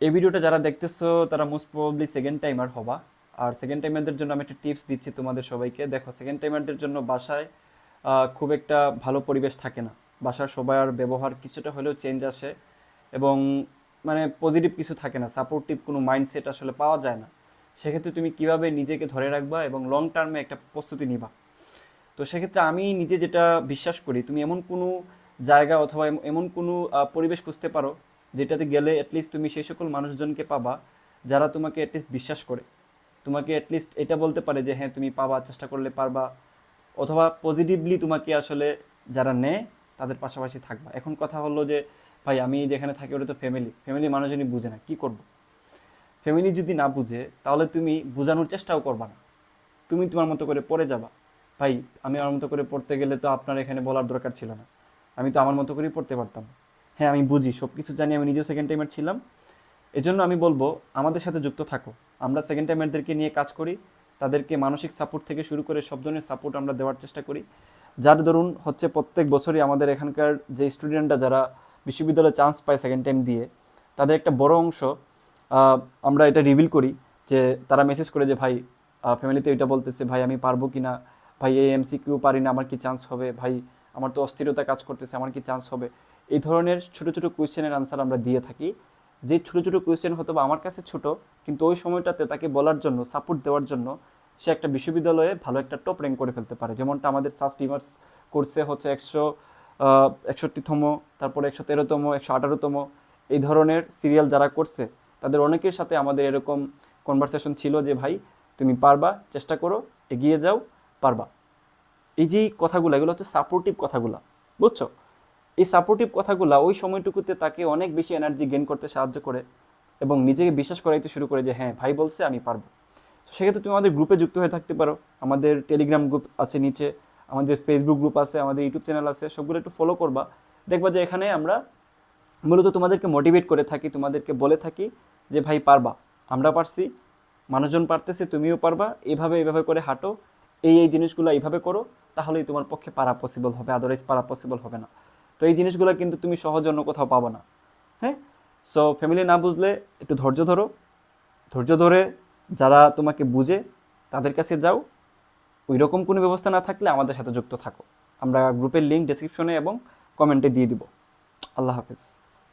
এই ভিডিওটা যারা দেখতেছো তারা মোস্ট প্রবাবলি সেকেন্ড টাইমার হবা। আর সেকেন্ড টাইমারদের জন্য আমি একটা টিপস দিচ্ছি তোমাদের সবাইকে। দেখো, সেকেন্ড টাইমারদের জন্য বাসায় খুব একটা ভালো পরিবেশ থাকে না। বাসার সবার ব্যবহার কিছুটা হলেও চেঞ্জ আসে, এবং মানে পজিটিভ কিছু থাকে না, সাপোর্টিভ কোনো মাইন্ডসেট আসলে পাওয়া যায় না। সেক্ষেত্রে তুমি কিভাবে নিজেকে ধরে রাখবা এবং লং টার্মে একটা প্রস্তুতি নিবা। তো সেক্ষেত্রে আমি নিজে যেটা বিশ্বাস করি, তুমি এমন কোনো জায়গা অথবা এমন কোনো পরিবেশ খুঁজতে পারো যেটাতে গেলে অ্যাটলিস্ট তুমি সেই সকল মানুষজনকে পাবা যারা তোমাকে অ্যাটলিস্ট বিশ্বাস করে, তোমাকে অ্যাটলিস্ট এটা বলতে পারে যে হ্যাঁ তুমি পাবা, চেষ্টা করলে পারবা, অথবা পজিটিভলি তোমাকে আসলে যারা নেয় তাদের পাশাপাশি থাকবা। এখন কথা হলো যে ভাই আমি যেখানে থাকি ওটা তো ফ্যামিলি, ফ্যামিলি মানুষজনই বুঝে না, কি করব। ফ্যামিলি যদি না বুঝে তাহলে তুমি বোঝানোর চেষ্টাও করবা না, তুমি তোমার মতো করে পড়ে যাবা। ভাই, আমি আমার মতো করে পড়তে গেলে তো আপনার এখানে বলার দরকার ছিল না, আমি তো আমার মতো করেই পড়তে পারতাম। হ্যাঁ আমি বুঝি, সব কিছু জানি, আমি নিজেও সেকেন্ড টাইমার ছিলাম। এজন্য আমি বলবো আমাদের সাথে যুক্ত থাকো। আমরা সেকেন্ড টাইমারদেরকে নিয়ে কাজ করি, তাদেরকে মানসিক সাপোর্ট থেকে শুরু করে সব ধরনের সাপোর্ট আমরা দেওয়ার চেষ্টা করি। যার দরুন হচ্ছে প্রত্যেক বছরই আমাদের এখানকার যে স্টুডেন্টরা যারা বিশ্ববিদ্যালয়ে চান্স পায় সেকেন্ড টাইম দিয়ে, তাদের একটা বড় অংশ আমরা এটা রিভিল করি যে তারা মেসেজ করে যে ভাই ফ্যামিলিতে এটা বলতেছে, ভাই আমি পারবো কি না, ভাই এই এমসিকিউ পারি না, আমার কি চান্স হবে, ভাই আমার তো অস্থিরতা কাজ করতেছে, আমার কি চান্স হবে। এই ধরনের ছোটো ছোটো কোয়েশ্চেনের আনসার আমরা দিয়ে থাকি। যে ছোটো ছোটো কোয়েশ্চেন হয়তো বা আমার কাছে ছোট, কিন্তু ওই সময়টাতে তাকে বলার জন্য, সাপোর্ট দেওয়ার জন্য সে একটা বিশ্ববিদ্যালয়ে ভালো একটা টপ র্যাঙ্ক করে ফেলতে পারে। যেমনটা আমাদের সাস্ট রিভার্স কোর্সে হচ্ছে 61তম, তারপরে 113তম, 118তম, এই ধরনের সিরিয়াল যারা করছে তাদের অনেকের সাথে আমাদের এরকম কনভারসেশন ছিল যে ভাই তুমি পারবা, চেষ্টা করো, এগিয়ে যাও, পারবা। এই যে কথাগুলো, এগুলো হচ্ছে সাপোর্টিভ কথাগুলো, বুঝছো? এই সাপোর্টিভ কথাগুলো ওই সময়টুকুতে তাকে অনেক বেশি এনার্জি গেইন করতে সাহায্য করে এবং নিজেকে বিশ্বাস করাইতে শুরু করে যে হ্যাঁ ভাই বলছে আমি পারবো। তো সেক্ষেত্রে তুমি আমাদের গ্রুপে যুক্ত হয়ে থাকতে পারো। আমাদের টেলিগ্রাম গ্রুপ আছে নিচে, আমাদের ফেসবুক গ্রুপ আছে, আমাদের ইউটিউব চ্যানেল আছে, সবগুলো একটু ফলো করবা। দেখবা যে এখানে আমরা মূলত তোমাদেরকে মোটিভেট করে থাকি, তোমাদেরকে বলে থাকি যে ভাই পারবা, আমরা পারছি, মানুষজন পারতেছে, তুমিও পারবা, এভাবে এভাবে করে হাঁটো, এই জিনিসগুলো এইভাবে করো, তাহলেই তোমার পক্ষে পারা পসিবল হবে, আদারওয়াইজ পারা পসিবল হবে না। তো এই জিনিসগুলো কিন্তু তুমি সহজ অন্য কোথাও পাবো না। হ্যাঁ, সো ফ্যামিলি না বুঝলে একটু ধৈর্য ধরো, ধৈর্য ধরে যারা তোমাকে বুঝে তাদের কাছে যাও। ওই রকম কোনো ব্যবস্থা না থাকলে আমাদের সাথে যুক্ত থাকো। আমরা গ্রুপের লিঙ্ক ডেসক্রিপশনে এবং কমেন্টে দিয়ে দিব। আল্লাহ হাফেজ।